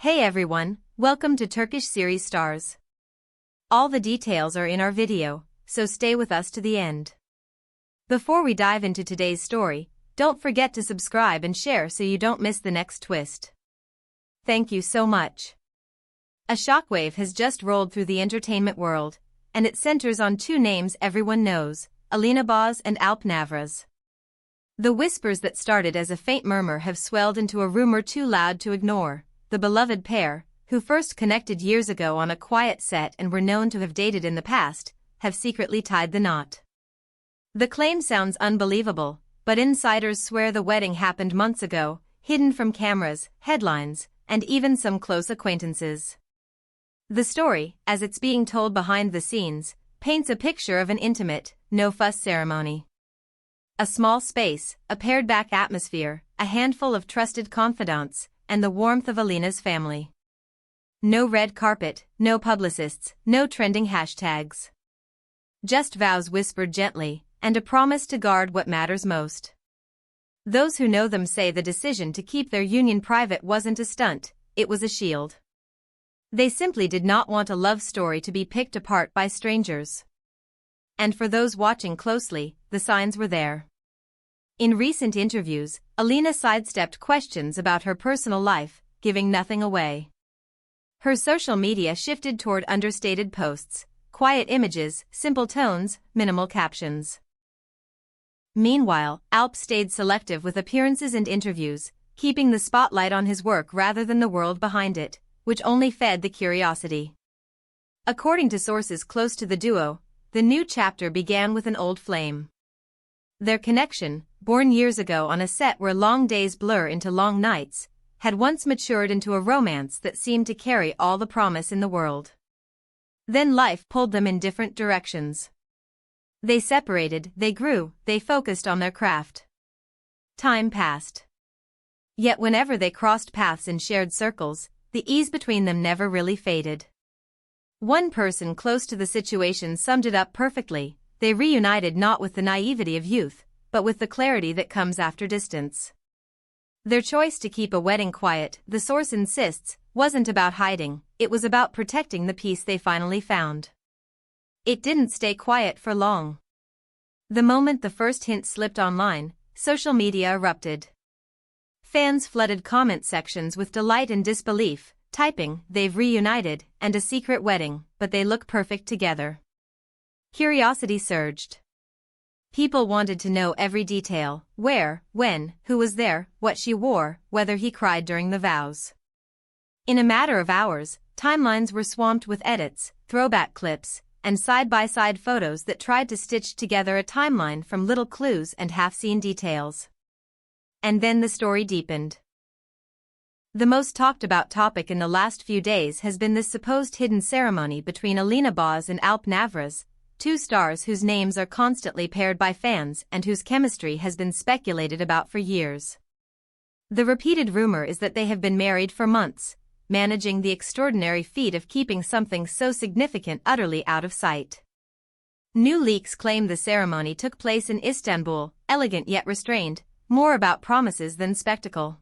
Hey everyone, welcome to Turkish series Stars. All the details are in our video, so stay with us to the end. Before we dive into today's story, don't forget to subscribe and share so you don't miss the next twist. Thank you so much. A shockwave has just rolled through the entertainment world, and it centers on two names everyone knows, Alina and Navruz. The whispers that started as a faint murmur have swelled into a rumor too loud to ignore. The beloved pair, who first connected years ago on a quiet set and were known to have dated in the past, have secretly tied the knot. The claim sounds unbelievable, but insiders swear the wedding happened months ago, hidden from cameras, headlines, and even some close acquaintances. The story, as it's being told behind the scenes, paints a picture of an intimate, no-fuss ceremony. A small space, a pared-back atmosphere, a handful of trusted confidants, and the warmth of Alina's family. No red carpet, no publicists, no trending hashtags. Just vows whispered gently, and a promise to guard what matters most. Those who know them say the decision to keep their union private wasn't a stunt, it was a shield. They simply did not want a love story to be picked apart by strangers. And for those watching closely, the signs were there. In recent interviews, Alina sidestepped questions about her personal life, giving nothing away. Her social media shifted toward understated posts, quiet images, simple tones, minimal captions. Meanwhile, Alp stayed selective with appearances and interviews, keeping the spotlight on his work rather than the world behind it, which only fed the curiosity. According to sources close to the duo, the new chapter began with an old flame. Their connection, born years ago on a set where long days blur into long nights, had once matured into a romance that seemed to carry all the promise in the world. Then life pulled them in different directions. They separated, they grew, they focused on their craft. Time passed. Yet whenever they crossed paths in shared circles, the ease between them never really faded. One person close to the situation summed it up perfectly: they reunited not with the naivety of youth, but with the clarity that comes after distance. Their choice to keep a wedding quiet, the source insists, wasn't about hiding, it was about protecting the peace they finally found. It didn't stay quiet for long. The moment the first hint slipped online, social media erupted. Fans flooded comment sections with delight and disbelief, typing, "They've reunited, and a secret wedding, but they look perfect together." Curiosity surged. People wanted to know every detail: where, when, who was there, what she wore, whether he cried during the vows. In a matter of hours, timelines were swamped with edits, throwback clips, and side-by-side photos that tried to stitch together a timeline from little clues and half-seen details. And then the story deepened. The most talked-about topic in the last few days has been this supposed hidden ceremony between Alina and Navruz, two stars whose names are constantly paired by fans and whose chemistry has been speculated about for years. The repeated rumor is that they have been married for months, managing the extraordinary feat of keeping something so significant utterly out of sight. New leaks claim the ceremony took place in Istanbul, elegant yet restrained, more about promises than spectacle.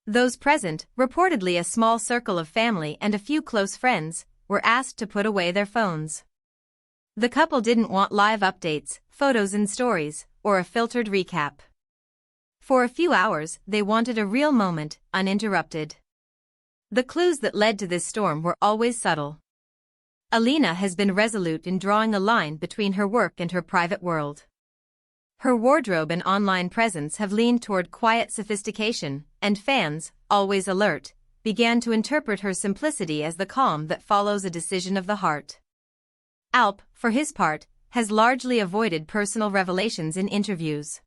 Those present, reportedly a small circle of family and a few close friends, were asked to put away their phones. The couple didn't want live updates, photos and stories, or a filtered recap. For a few hours, they wanted a real moment, uninterrupted. The clues that led to this storm were always subtle. Alina has been resolute in drawing a line between her work and her private world. Her wardrobe and online presence have leaned toward quiet sophistication, and fans, always alert, began to interpret her simplicity as the calm that follows a decision of the heart. Alp, for his part, has largely avoided personal revelations in interviews.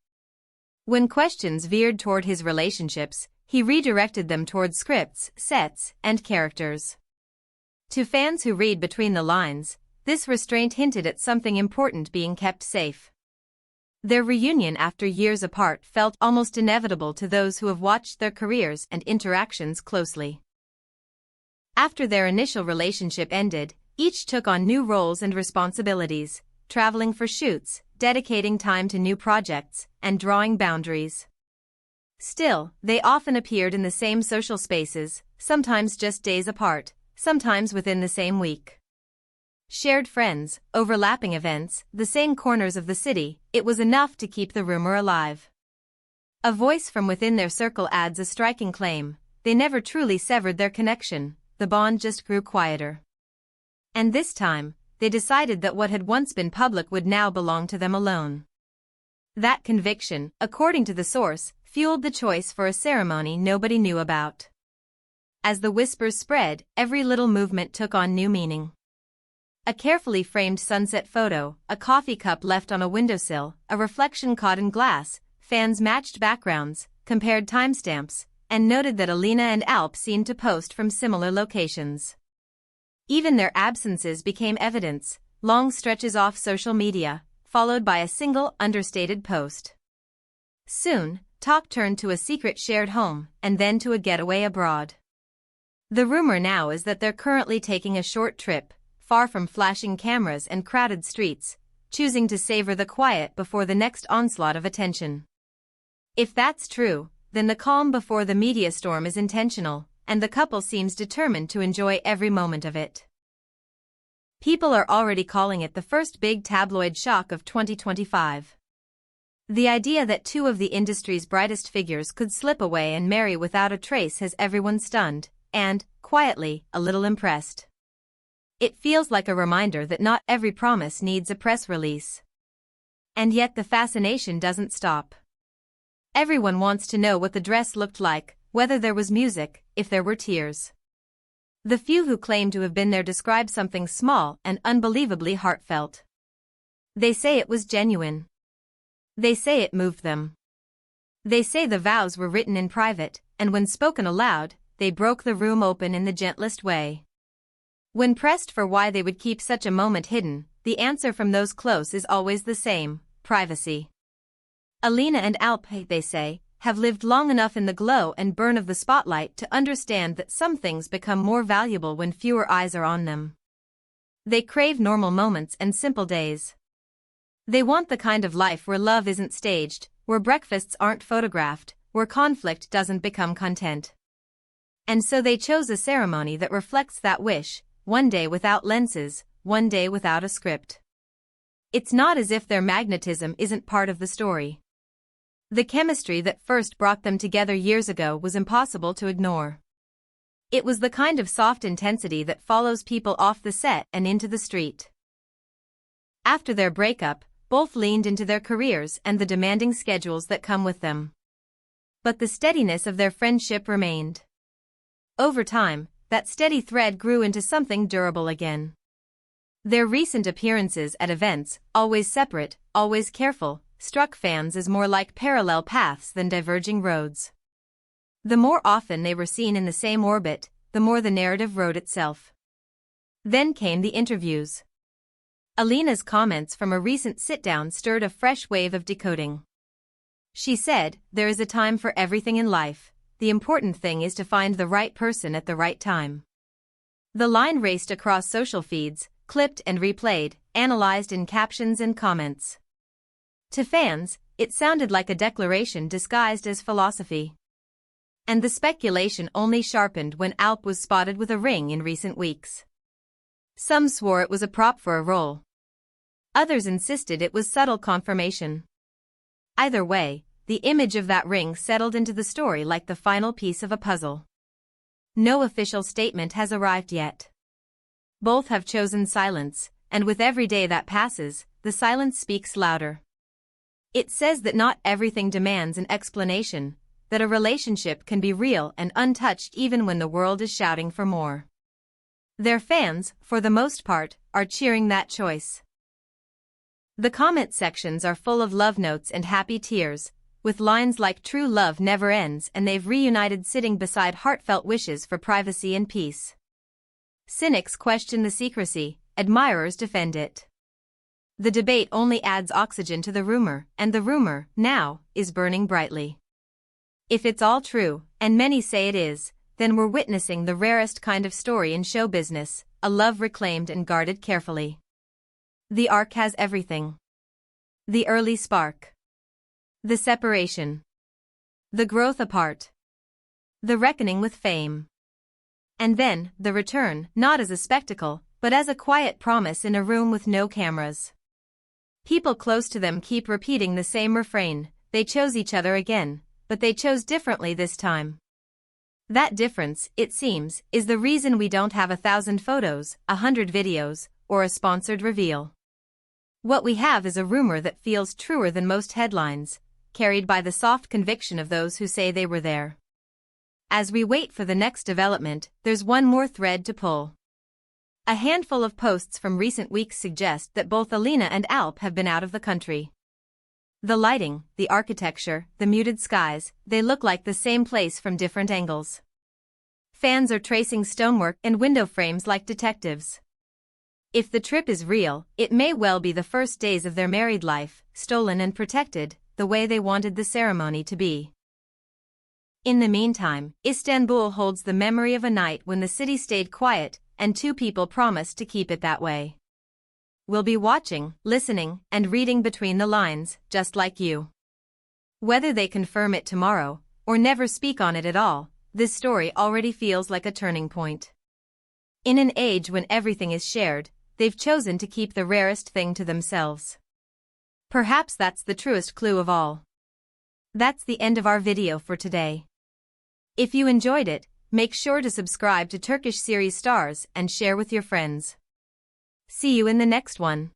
When questions veered toward his relationships, he redirected them toward scripts, sets, and characters. To fans who read between the lines, this restraint hinted at something important being kept safe. Their reunion after years apart felt almost inevitable to those who have watched their careers and interactions closely. After their initial relationship ended, each took on new roles and responsibilities, traveling for shoots, dedicating time to new projects, and drawing boundaries. Still, they often appeared in the same social spaces, sometimes just days apart, sometimes within the same week. Shared friends, overlapping events, the same corners of the city, it was enough to keep the rumor alive. A voice from within their circle adds a striking claim: they never truly severed their connection, the bond just grew quieter. And this time, they decided that what had once been public would now belong to them alone. That conviction, according to the source, fueled the choice for a ceremony nobody knew about. As the whispers spread, every little movement took on new meaning. A carefully framed sunset photo, a coffee cup left on a windowsill, a reflection caught in glass, fans matched backgrounds, compared timestamps, and noted that Alina and Alp seemed to post from similar locations. Even their absences became evidence, long stretches off social media, followed by a single understated post. Soon, talk turned to a secret shared home, and then to a getaway abroad. The rumor now is that they're currently taking a short trip, far from flashing cameras and crowded streets, choosing to savor the quiet before the next onslaught of attention. If that's true, then the calm before the media storm is intentional, and the couple seems determined to enjoy every moment of it. People are already calling it the first big tabloid shock of 2025. The idea that two of the industry's brightest figures could slip away and marry without a trace has everyone stunned, and, quietly, a little impressed. It feels like a reminder that not every promise needs a press release. And yet the fascination doesn't stop. Everyone wants to know what the dress looked like, whether there was music, if there were tears. The few who claim to have been there describe something small and unbelievably heartfelt. They say it was genuine. They say it moved them. They say the vows were written in private, and when spoken aloud, they broke the room open in the gentlest way. When pressed for why they would keep such a moment hidden, the answer from those close is always the same: privacy. Alina and Alp, they say, have lived long enough in the glow and burn of the spotlight to understand that some things become more valuable when fewer eyes are on them. They crave normal moments and simple days. They want the kind of life where love isn't staged, where breakfasts aren't photographed, where conflict doesn't become content. And so they chose a ceremony that reflects that wish: one day without lenses, one day without a script. It's not as if their magnetism isn't part of the story. The chemistry that first brought them together years ago was impossible to ignore. It was the kind of soft intensity that follows people off the set and into the street. After their breakup, both leaned into their careers and the demanding schedules that come with them. But the steadiness of their friendship remained. Over time, that steady thread grew into something durable again. Their recent appearances at events, always separate, always careful, struck fans as more like parallel paths than diverging roads. The more often they were seen in the same orbit, the more the narrative wrote itself. Then came the interviews. Alina's comments from a recent sit-down stirred a fresh wave of decoding. She said, "There is a time for everything in life. The important thing is to find the right person at the right time." The line raced across social feeds, clipped and replayed, analyzed in captions and comments. To fans, it sounded like a declaration disguised as philosophy. And the speculation only sharpened when Alp was spotted with a ring in recent weeks. Some swore it was a prop for a role. Others insisted it was subtle confirmation. Either way, the image of that ring settled into the story like the final piece of a puzzle. No official statement has arrived yet. Both have chosen silence, and with every day that passes, the silence speaks louder. It says that not everything demands an explanation, that a relationship can be real and untouched even when the world is shouting for more. Their fans, for the most part, are cheering that choice. The comment sections are full of love notes and happy tears, with lines like "True love never ends," and they've reunited sitting beside heartfelt wishes for privacy and peace. Cynics question the secrecy, admirers defend it. The debate only adds oxygen to the rumor, and the rumor, now, is burning brightly. If it's all true, and many say it is, then we're witnessing the rarest kind of story in show business, a love reclaimed and guarded carefully. The arc has everything. The early spark. The separation. The growth apart. The reckoning with fame. And then, the return, not as a spectacle, but as a quiet promise in a room with no cameras. People close to them keep repeating the same refrain: they chose each other again, but they chose differently this time. That difference, it seems, is the reason we don't have 1,000 photos, 100 videos, or a sponsored reveal. What we have is a rumor that feels truer than most headlines, carried by the soft conviction of those who say they were there. As we wait for the next development, there's one more thread to pull. A handful of posts from recent weeks suggest that both Alina and Alp have been out of the country. The lighting, the architecture, the muted skies, they look like the same place from different angles. Fans are tracing stonework and window frames like detectives. If the trip is real, it may well be the first days of their married life, stolen and protected, the way they wanted the ceremony to be. In the meantime, Istanbul holds the memory of a night when the city stayed quiet, and two people promised to keep it that way. We'll be watching, listening, and reading between the lines, just like you. Whether they confirm it tomorrow, or never speak on it at all, this story already feels like a turning point. In an age when everything is shared, they've chosen to keep the rarest thing to themselves. Perhaps that's the truest clue of all. That's the end of our video for today. If you enjoyed it, make sure to subscribe to Turkish Series Stars and share with your friends. See you in the next one.